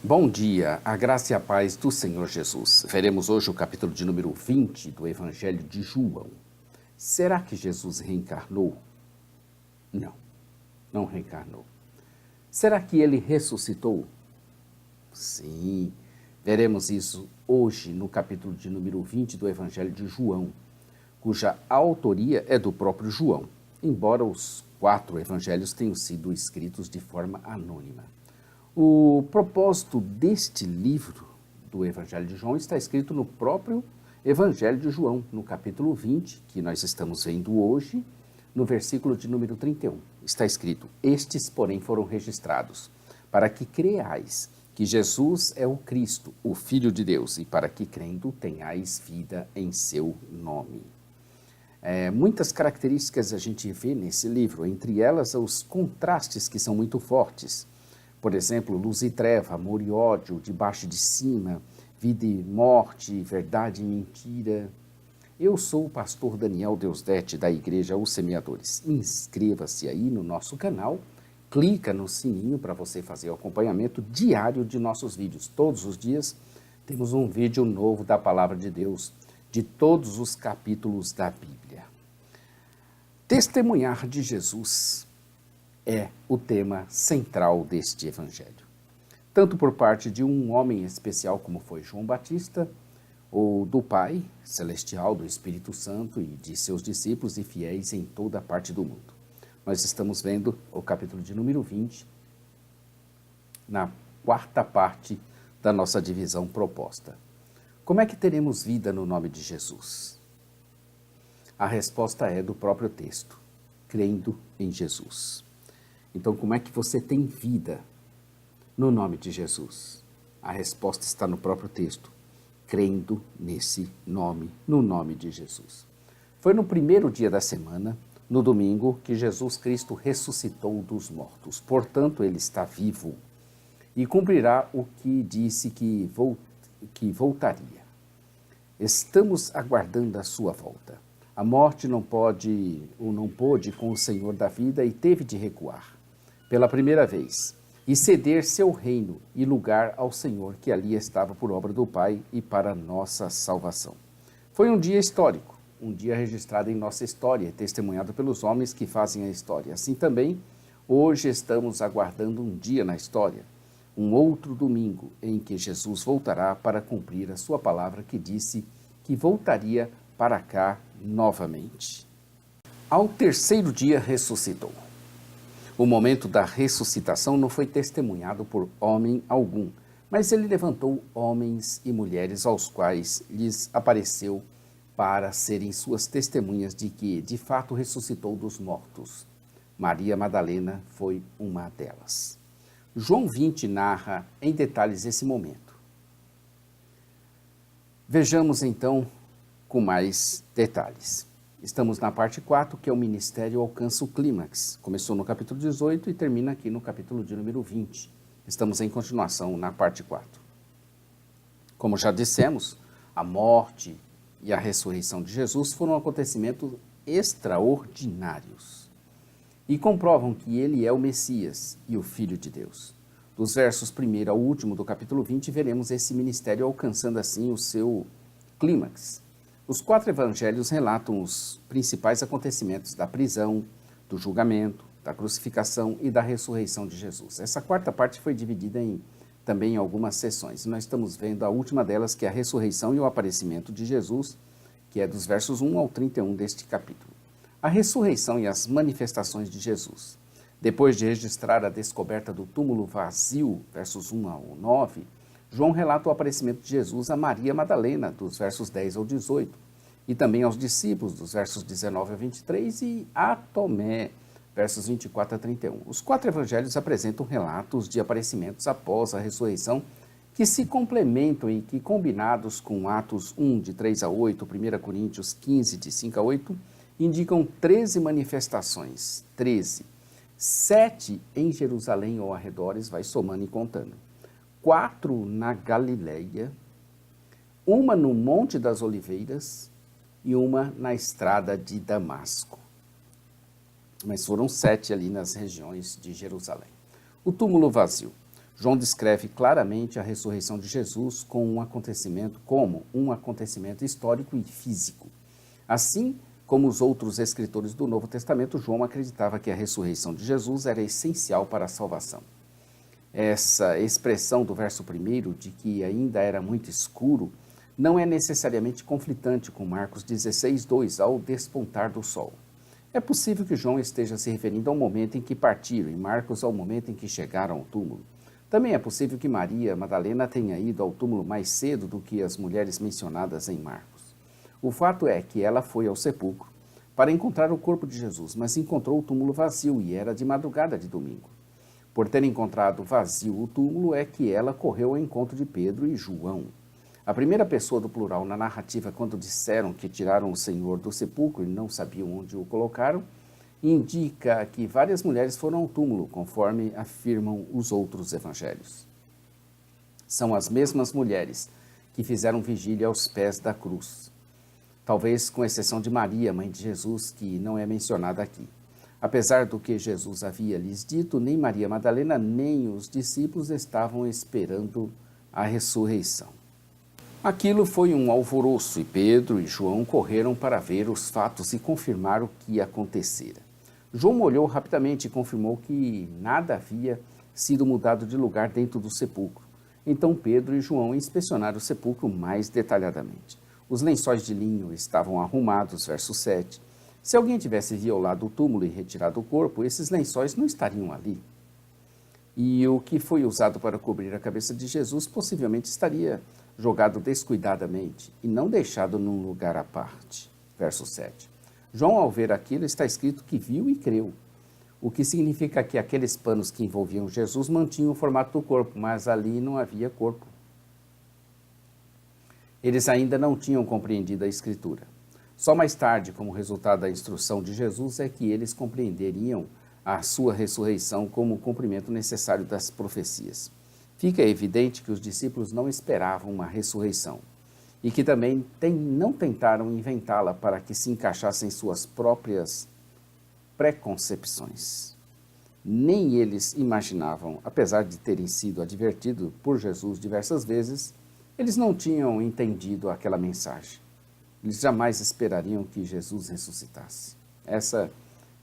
Bom dia, a graça e a paz do Senhor Jesus. Veremos hoje o capítulo de número 20 do Evangelho de João. Será que Jesus reencarnou? Não, não reencarnou. Será que ele ressuscitou? Sim, veremos isso hoje no capítulo de número 20 do Evangelho de João, cuja autoria é do próprio João, embora os 4 evangelhos tenham sido escritos de forma anônima. O propósito deste livro do Evangelho de João está escrito no próprio Evangelho de João, no capítulo 20, que nós estamos vendo hoje, no versículo de número 31. Está escrito: estes, porém, foram registrados, para que creais que Jesus é o Cristo, o Filho de Deus, e para que crendo tenhais vida em seu nome. Muitas características a gente vê nesse livro, entre elas os contrastes que são muito fortes. Por exemplo, luz e treva, amor e ódio, de baixo e de cima, vida e morte, verdade e mentira. Eu sou o pastor Daniel Deusdete, da Igreja Os Semeadores. Inscreva-se aí no nosso canal, clica no sininho para você fazer o acompanhamento diário de nossos vídeos. Todos os dias temos um vídeo novo da Palavra de Deus, de todos os capítulos da Bíblia. Testemunhar de Jesus é o tema central deste evangelho. Tanto por parte de um homem especial como foi João Batista, ou do Pai Celestial, do Espírito Santo e de seus discípulos e fiéis em toda a parte do mundo. Nós estamos vendo o capítulo de número 20, na 4ª parte da nossa divisão proposta. Como é que teremos vida no nome de Jesus? A resposta é do próprio texto, crendo em Jesus. Então, como é que você tem vida no nome de Jesus? A resposta está no próprio texto, crendo nesse nome, no nome de Jesus. Foi no primeiro dia da semana, no domingo, que Jesus Cristo ressuscitou dos mortos. Portanto, ele está vivo e cumprirá o que disse que voltaria. Estamos aguardando a sua volta. A morte não pôde com o Senhor da vida e teve de recuar pela primeira vez, e ceder seu reino e lugar ao Senhor que ali estava por obra do Pai e para nossa salvação. Foi um dia histórico, um dia registrado em nossa história, testemunhado pelos homens que fazem a história. Assim também, hoje estamos aguardando um dia na história, um outro domingo em que Jesus voltará para cumprir a sua palavra que disse que voltaria para cá novamente. Ao terceiro dia ressuscitou. O momento da ressuscitação não foi testemunhado por homem algum, mas ele levantou homens e mulheres aos quais lhes apareceu para serem suas testemunhas de que, de fato, ressuscitou dos mortos. Maria Madalena foi uma delas. João 20 narra em detalhes esse momento. Vejamos então com mais detalhes. Estamos na parte 4, que é o ministério alcança o clímax. Começou no capítulo 18 e termina aqui no capítulo de número 20. Estamos em continuação na parte 4. Como já dissemos, a morte e a ressurreição de Jesus foram acontecimentos extraordinários e comprovam que ele é o Messias e o Filho de Deus. Dos versos 1 ao último do capítulo 20, veremos esse ministério alcançando assim o seu clímax. Os 4 evangelhos relatam os principais acontecimentos da prisão, do julgamento, da crucificação e da ressurreição de Jesus. Essa 4ª parte foi dividida também em algumas sessões. Nós estamos vendo a última delas, que é a ressurreição e o aparecimento de Jesus, que é dos versos 1 ao 31 deste capítulo. A ressurreição e as manifestações de Jesus. Depois de registrar a descoberta do túmulo vazio, versos 1 ao 9, João relata o aparecimento de Jesus a Maria Madalena, dos versos 10 ao 18, e também aos discípulos, dos versos 19 a 23, e a Tomé, versos 24 a 31. Os 4 evangelhos apresentam relatos de aparecimentos após a ressurreição que se complementam e que, combinados com Atos 1, de 3 a 8, 1 Coríntios 15, de 5 a 8, indicam 13 manifestações, 13. 7 em Jerusalém ou arredores, vai somando e contando. 4 na Galileia, uma no Monte das Oliveiras e uma na estrada de Damasco. Mas foram 7 ali nas regiões de Jerusalém. O túmulo vazio. João descreve claramente a ressurreição de Jesus como um acontecimento histórico e físico. Assim como os outros escritores do Novo Testamento, João acreditava que a ressurreição de Jesus era essencial para a salvação. Essa expressão do verso 1 de que ainda era muito escuro não é necessariamente conflitante com Marcos 16:2, ao despontar do sol. É possível que João esteja se referindo ao momento em que partiram e Marcos ao momento em que chegaram ao túmulo. Também é possível que Maria Madalena tenha ido ao túmulo mais cedo do que as mulheres mencionadas em Marcos. O fato é que ela foi ao sepulcro para encontrar o corpo de Jesus, mas encontrou o túmulo vazio e era de madrugada de domingo. Por ter encontrado vazio o túmulo é que ela correu ao encontro de Pedro e João. A primeira pessoa do plural na narrativa, quando disseram que tiraram o Senhor do sepulcro e não sabiam onde o colocaram, indica que várias mulheres foram ao túmulo, conforme afirmam os outros evangelhos. São as mesmas mulheres que fizeram vigília aos pés da cruz, talvez com exceção de Maria, mãe de Jesus, que não é mencionada aqui. Apesar do que Jesus havia lhes dito, nem Maria Madalena nem os discípulos estavam esperando a ressurreição. Aquilo foi um alvoroço e Pedro e João correram para ver os fatos e confirmar o que acontecera. João olhou rapidamente e confirmou que nada havia sido mudado de lugar dentro do sepulcro. Então Pedro e João inspecionaram o sepulcro mais detalhadamente. Os lençóis de linho estavam arrumados, verso 7. Se alguém tivesse violado o túmulo e retirado o corpo, esses lençóis não estariam ali. E o que foi usado para cobrir a cabeça de Jesus possivelmente estaria jogado descuidadamente e não deixado num lugar à parte. Verso 7. João, ao ver aquilo, está escrito que viu e creu, o que significa que aqueles panos que envolviam Jesus mantinham o formato do corpo, mas ali não havia corpo. Eles ainda não tinham compreendido a Escritura. Só mais tarde, como resultado da instrução de Jesus, é que eles compreenderiam a sua ressurreição como o cumprimento necessário das profecias. Fica evidente que os discípulos não esperavam uma ressurreição e que também não tentaram inventá-la para que se encaixasse em suas próprias preconcepções. Nem eles imaginavam, apesar de terem sido advertidos por Jesus diversas vezes, eles não tinham entendido aquela mensagem. Eles jamais esperariam que Jesus ressuscitasse. Essa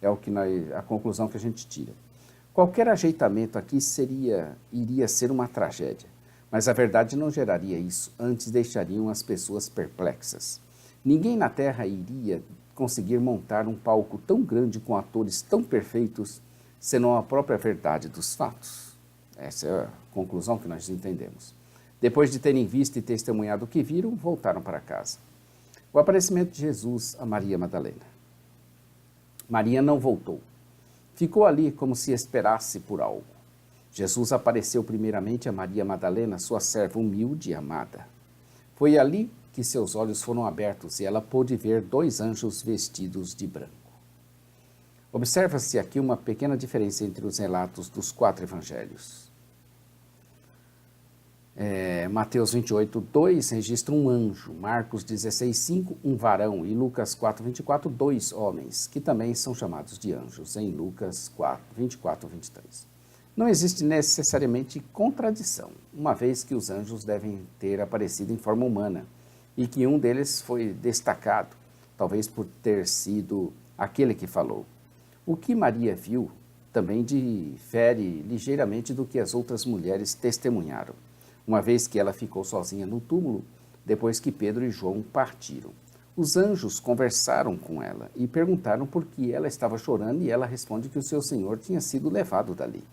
é a conclusão que a gente tira. Qualquer ajeitamento aqui iria ser uma tragédia, mas a verdade não geraria isso, antes deixariam as pessoas perplexas. Ninguém na Terra iria conseguir montar um palco tão grande com atores tão perfeitos, senão a própria verdade dos fatos. Essa é a conclusão que nós entendemos. Depois de terem visto e testemunhado o que viram, voltaram para casa. O aparecimento de Jesus a Maria Madalena. Maria não voltou. Ficou ali como se esperasse por algo. Jesus apareceu primeiramente a Maria Madalena, sua serva humilde e amada. Foi ali que seus olhos foram abertos e ela pôde ver 2 anjos vestidos de branco. Observa-se aqui uma pequena diferença entre os relatos dos 4 evangelhos. Mateus 28:2 registra um anjo, Marcos 16:5, um varão, e Lucas 4:24, 2 homens, que também são chamados de anjos, em Lucas 24:23. Não existe necessariamente contradição, uma vez que os anjos devem ter aparecido em forma humana, e que um deles foi destacado, talvez por ter sido aquele que falou. O que Maria viu também difere ligeiramente do que as outras mulheres testemunharam, uma vez que ela ficou sozinha no túmulo depois que Pedro e João partiram. Os anjos conversaram com ela e perguntaram por que ela estava chorando e ela responde que o seu Senhor tinha sido levado dali.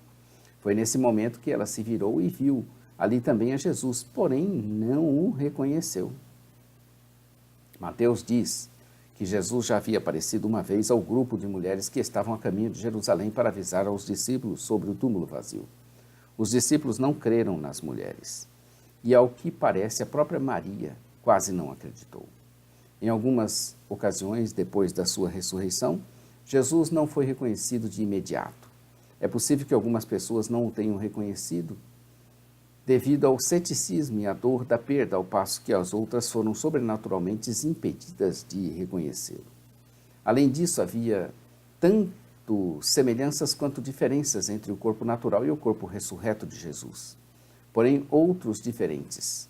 Foi nesse momento que ela se virou e viu ali também a Jesus, porém não o reconheceu. Mateus diz que Jesus já havia aparecido uma vez ao grupo de mulheres que estavam a caminho de Jerusalém para avisar aos discípulos sobre o túmulo vazio. Os discípulos não creram nas mulheres, e ao que parece a própria Maria quase não acreditou. Em algumas ocasiões, depois da sua ressurreição, Jesus não foi reconhecido de imediato. É possível que algumas pessoas não o tenham reconhecido devido ao ceticismo e à dor da perda, ao passo que as outras foram sobrenaturalmente impedidas de reconhecê-lo. Além disso, havia tanto tanto semelhanças quanto diferenças entre o corpo natural e o corpo ressurreto de Jesus, porém outros diferentes.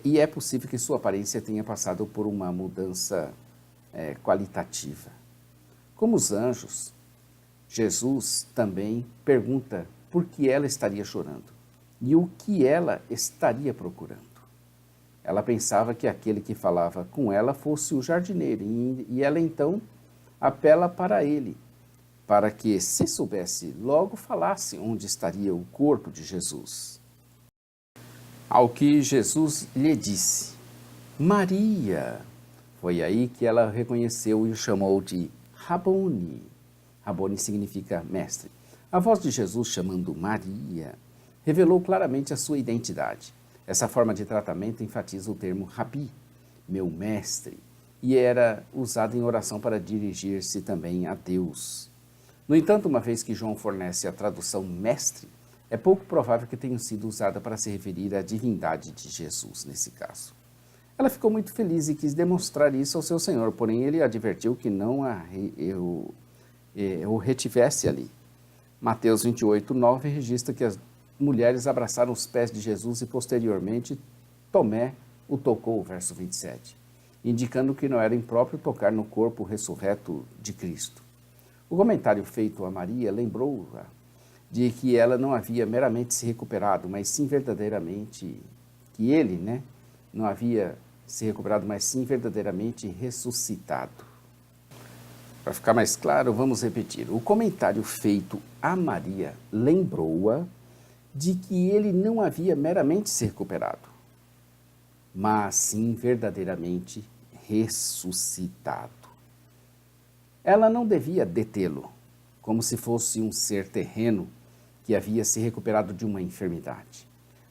E é possível que sua aparência tenha passado por uma mudança qualitativa. Como os anjos, Jesus também pergunta por que ela estaria chorando e o que ela estaria procurando. Ela pensava que aquele que falava com ela fosse o jardineiro e ela então apela para ele, para que, se soubesse, logo falasse onde estaria o corpo de Jesus. Ao que Jesus lhe disse, Maria. Foi aí que ela reconheceu e o chamou de Rabone. Rabone significa mestre. A voz de Jesus chamando Maria revelou claramente a sua identidade. Essa forma de tratamento enfatiza o termo Rabi, meu mestre, e era usada em oração para dirigir-se também a Deus. No entanto, uma vez que João fornece a tradução mestre, é pouco provável que tenha sido usada para se referir à divindade de Jesus, nesse caso. Ela ficou muito feliz e quis demonstrar isso ao seu Senhor, porém ele advertiu que não o retivesse ali. Mateus 28, 9 registra que as mulheres abraçaram os pés de Jesus e posteriormente Tomé o tocou, verso 27, indicando que não era impróprio tocar no corpo ressurreto de Cristo. O comentário feito a Maria lembrou-a de que ela não havia meramente se recuperado, mas sim verdadeiramente, que ele, não havia se recuperado, mas sim verdadeiramente ressuscitado. Para ficar mais claro, vamos repetir. O comentário feito a Maria lembrou-a de que ele não havia meramente se recuperado, mas sim verdadeiramente ressuscitado. Ela não devia detê-lo, como se fosse um ser terreno que havia se recuperado de uma enfermidade.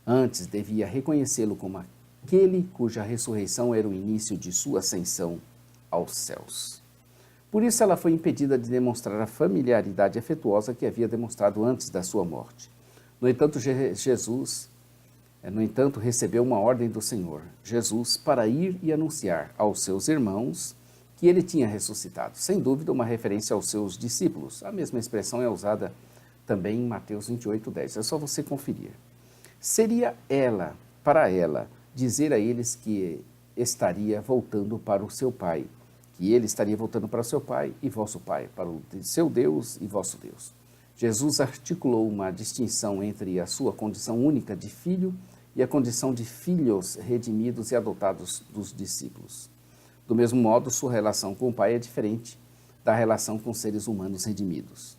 Antes, devia reconhecê-lo como aquele cuja ressurreição era o início de sua ascensão aos céus. Por isso ela foi impedida de demonstrar a familiaridade afetuosa que havia demonstrado antes da sua morte. No entanto, recebeu uma ordem do Senhor, Jesus, para ir e anunciar aos seus irmãos que ele tinha ressuscitado. Sem dúvida, uma referência aos seus discípulos. A mesma expressão é usada também em Mateus 28, 10. É só você conferir. Seria para ela, dizer a eles que estaria voltando para o seu Pai, que ele estaria voltando para o seu Pai e vosso Pai, para o seu Deus e vosso Deus. Jesus articulou uma distinção entre a sua condição única de filho e a condição de filhos redimidos e adotados dos discípulos. Do mesmo modo, sua relação com o Pai é diferente da relação com seres humanos redimidos.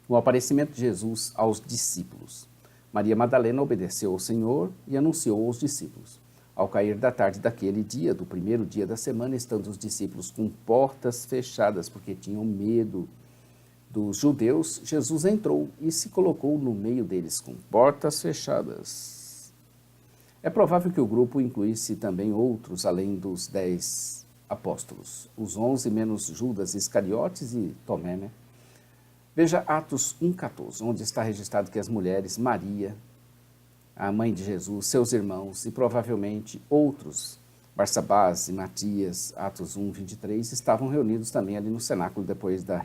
O aparecimento de Jesus aos discípulos. Maria Madalena obedeceu ao Senhor e anunciou aos discípulos. Ao cair da tarde daquele dia, do primeiro dia da semana, estando os discípulos com portas fechadas, porque tinham medo dos judeus, Jesus entrou e se colocou no meio deles com portas fechadas. É provável que o grupo incluísse também outros, além dos 10 apóstolos, os 11 menos Judas Iscariotes e Tomé, Veja Atos 1,14, onde está registrado que as mulheres, Maria, a mãe de Jesus, seus irmãos e provavelmente outros, Barsabás e Matias, Atos 1, 23, estavam reunidos também ali no cenáculo depois da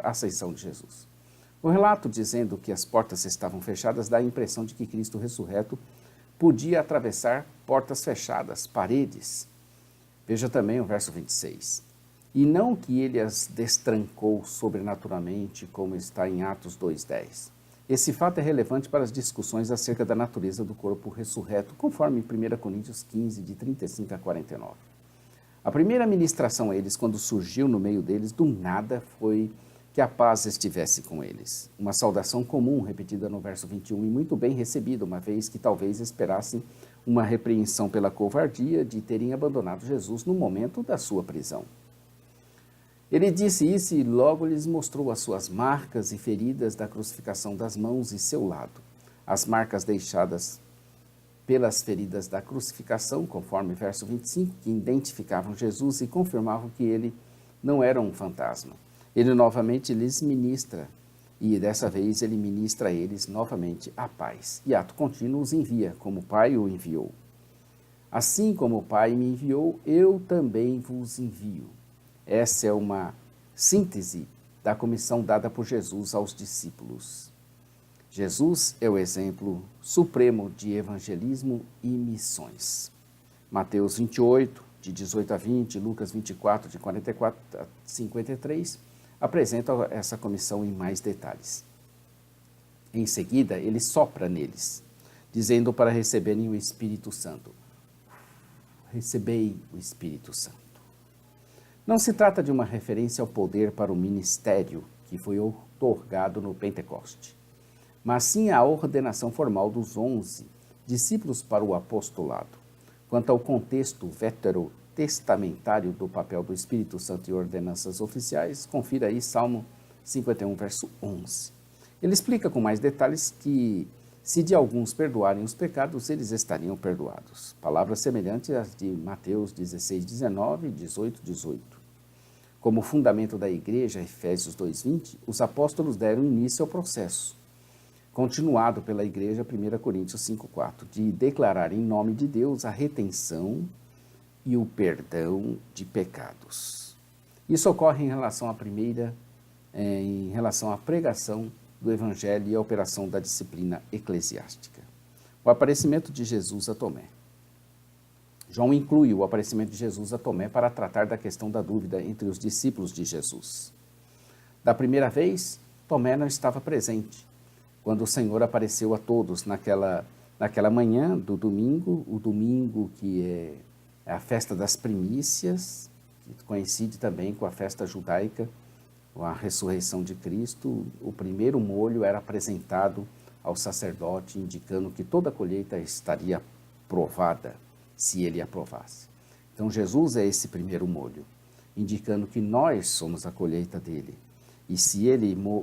ascensão de Jesus. O relato dizendo que as portas estavam fechadas dá a impressão de que Cristo ressurreto podia atravessar portas fechadas, paredes. Veja também o verso 26. E não que ele as destrancou sobrenaturalmente, como está em Atos 2,10. Esse fato é relevante para as discussões acerca da natureza do corpo ressurreto, conforme 1 Coríntios 15, de 35 a 49. A primeira ministração a eles, quando surgiu no meio deles, do nada foi que a paz estivesse com eles. Uma saudação comum, repetida no verso 21, e muito bem recebida, uma vez que talvez esperassem uma repreensão pela covardia de terem abandonado Jesus no momento da sua prisão. Ele disse isso e logo lhes mostrou as suas marcas e feridas da crucificação das mãos e seu lado. As marcas deixadas pelas feridas da crucificação, conforme verso 25, que identificavam Jesus e confirmavam que ele não era um fantasma. Ele novamente lhes ministra, e dessa vez ele ministra a eles novamente a paz. E ato contínuo os envia, como o Pai o enviou. Assim como o Pai me enviou, eu também vos envio. Essa é uma síntese da comissão dada por Jesus aos discípulos. Jesus é o exemplo supremo de evangelismo e missões. Mateus 28, de 18 a 20, Lucas 24, de 44 a 53, apresentam essa comissão em mais detalhes. Em seguida, ele sopra neles, dizendo para receberem o Espírito Santo. Recebei o Espírito Santo. Não se trata de uma referência ao poder para o ministério que foi outorgado no Pentecoste, mas sim à ordenação formal dos 11 discípulos para o apostolado. Quanto ao contexto veterotestamentário do papel do Espírito Santo e ordenanças oficiais, confira aí Salmo 51, verso 11. Ele explica com mais detalhes que, se de alguns perdoarem os pecados, eles estariam perdoados. Palavras semelhantes às de Mateus 16, 19 e 18, 18. Como fundamento da igreja, Efésios 2:20, os apóstolos deram início ao processo, continuado pela igreja, 1 Coríntios 5:4, de declarar em nome de Deus a retenção e o perdão de pecados. Isso ocorre em relação à pregação do Evangelho e à operação da disciplina eclesiástica. O aparecimento de Jesus a Tomé. João inclui o aparecimento de Jesus a Tomé para tratar da questão da dúvida entre os discípulos de Jesus. Da primeira vez, Tomé não estava presente, quando o Senhor apareceu a todos naquela manhã do domingo, o domingo que é a festa das primícias, que coincide também com a festa judaica, com a ressurreição de Cristo. O primeiro molho era apresentado ao sacerdote, indicando que toda a colheita estaria provada, se ele aprovasse. Então Jesus é esse primeiro molho, indicando que nós somos a colheita dele. E se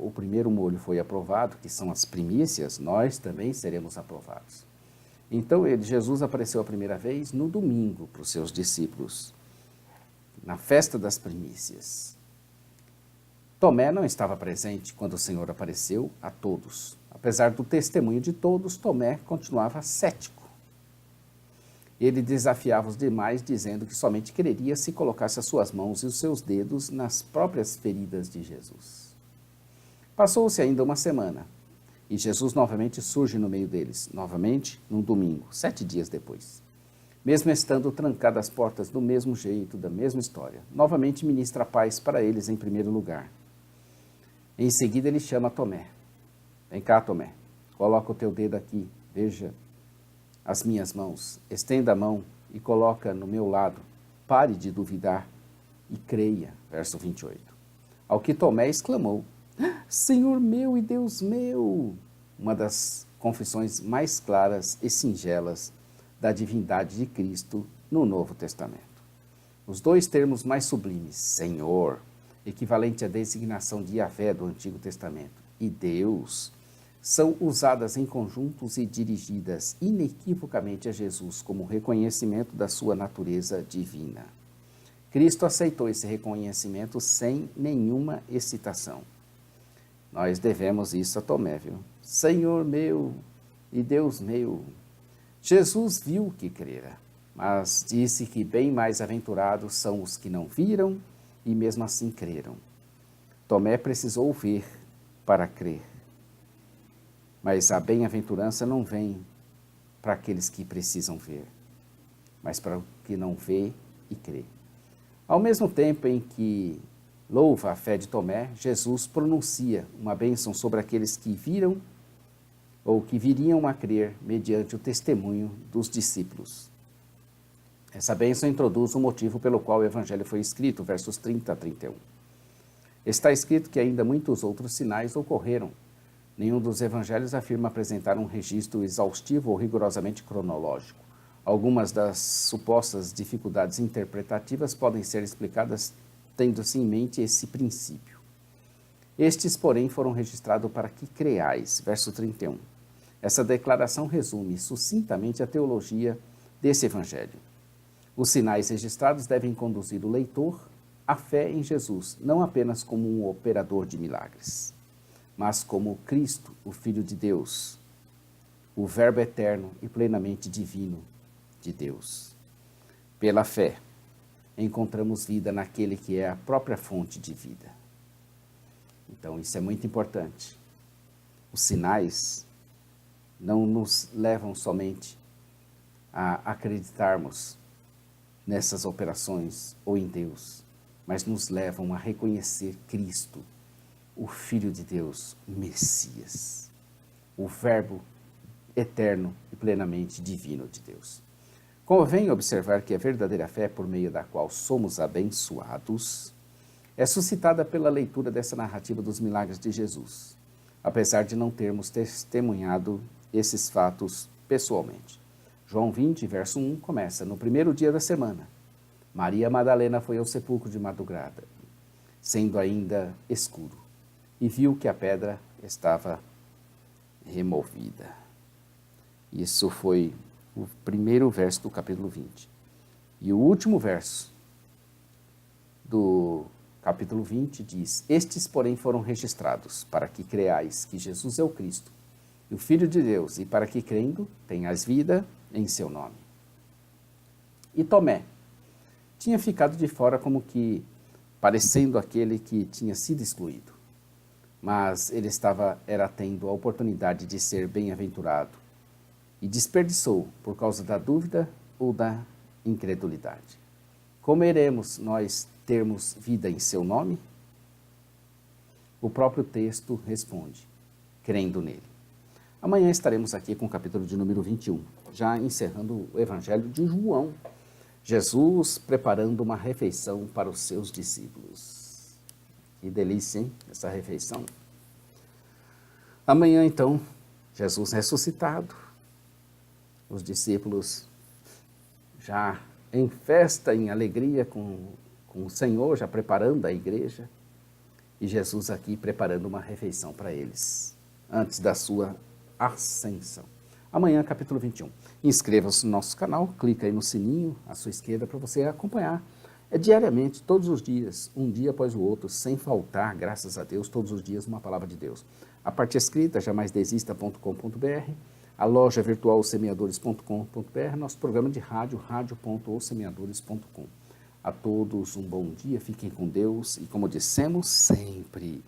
o primeiro molho foi aprovado, que são as primícias, nós também seremos aprovados. Então Jesus apareceu a primeira vez no domingo para os seus discípulos, na festa das primícias. Tomé não estava presente quando o Senhor apareceu a todos. Apesar do testemunho de todos, Tomé continuava cético. Ele desafiava os demais, dizendo que somente creria se colocasse as suas mãos e os seus dedos nas próprias feridas de Jesus. Passou-se ainda uma semana, e Jesus novamente surge no meio deles, novamente num domingo, 7 dias depois. Mesmo estando trancadas as portas do mesmo jeito, da mesma história, novamente ministra a paz para eles em primeiro lugar. Em seguida ele chama Tomé. Vem cá, Tomé, coloca o teu dedo aqui, veja as minhas mãos, estenda a mão e coloca no meu lado, pare de duvidar e creia. Verso 28. Ao que Tomé exclamou, Senhor meu e Deus meu, uma das confissões mais claras e singelas da divindade de Cristo no Novo Testamento. Os dois termos mais sublimes, Senhor, equivalente à designação de Yahvé do Antigo Testamento, e Deus, são usadas em conjuntos e dirigidas inequivocamente a Jesus como reconhecimento da sua natureza divina. Cristo aceitou esse reconhecimento sem nenhuma excitação. Nós devemos isso a Tomé, viu? Senhor meu e Deus meu. Jesus viu que crera, mas disse que bem mais aventurados são os que não viram e mesmo assim creram. Tomé precisou ver para crer. Mas a bem-aventurança não vem para aqueles que precisam ver, mas para o que não vê e crê. Ao mesmo tempo em que louva a fé de Tomé, Jesus pronuncia uma bênção sobre aqueles que viram ou que viriam a crer mediante o testemunho dos discípulos. Essa bênção introduz o motivo pelo qual o Evangelho foi escrito, versos 30 a 31. Está escrito que ainda muitos outros sinais ocorreram. Nenhum dos evangelhos afirma apresentar um registro exaustivo ou rigorosamente cronológico. Algumas das supostas dificuldades interpretativas podem ser explicadas tendo-se em mente esse princípio. Estes, porém, foram registrados para que creais, verso 31. Essa declaração resume sucintamente a teologia desse evangelho. Os sinais registrados devem conduzir o leitor à fé em Jesus, não apenas como um operador de milagres, mas como Cristo, o Filho de Deus, o Verbo eterno e plenamente divino de Deus. Pela fé, encontramos vida naquele que é a própria fonte de vida. Então, isso é muito importante. Os sinais não nos levam somente a acreditarmos nessas operações ou em Deus, mas nos levam a reconhecer Cristo, o Filho de Deus, o Messias, o Verbo eterno e plenamente divino de Deus. Convém observar que a verdadeira fé por meio da qual somos abençoados é suscitada pela leitura dessa narrativa dos milagres de Jesus, apesar de não termos testemunhado esses fatos pessoalmente. João 20, verso 1, começa: no primeiro dia da semana, Maria Madalena foi ao sepulcro de madrugada, sendo ainda escuro, e viu que a pedra estava removida. Isso foi o primeiro verso do capítulo 20. E o último verso do capítulo 20 diz: estes, porém, foram registrados, para que creais que Jesus é o Cristo, o Filho de Deus, e para que, crendo, tenhas vida em seu nome. E Tomé tinha ficado de fora, como que parecendo aquele que tinha sido excluído. Mas ele era tendo a oportunidade de ser bem-aventurado e desperdiçou por causa da dúvida ou da incredulidade. Como iremos nós termos vida em seu nome? O próprio texto responde: crendo nele. Amanhã estaremos aqui com o capítulo de número 21, já encerrando o Evangelho de João. Jesus preparando uma refeição para os seus discípulos. Que delícia, hein? Essa refeição. Amanhã, então, Jesus ressuscitado, os discípulos já em festa, em alegria com o Senhor, já preparando a igreja, e Jesus aqui preparando uma refeição para eles, antes da sua ascensão. Amanhã, capítulo 21. Inscreva-se no nosso canal, clica aí no sininho à sua esquerda para você acompanhar. É diariamente, todos os dias, um dia após o outro, sem faltar, graças a Deus, todos os dias uma palavra de Deus. A parte escrita, jamaisdesista.com.br, a loja virtual semeadores.com.br, nosso programa de rádio, radio.osemeadores.com. A todos um bom dia, fiquem com Deus e, como dissemos sempre,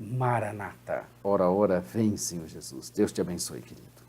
Maranata, ora, ora, vem, Senhor Jesus. Deus te abençoe, querido.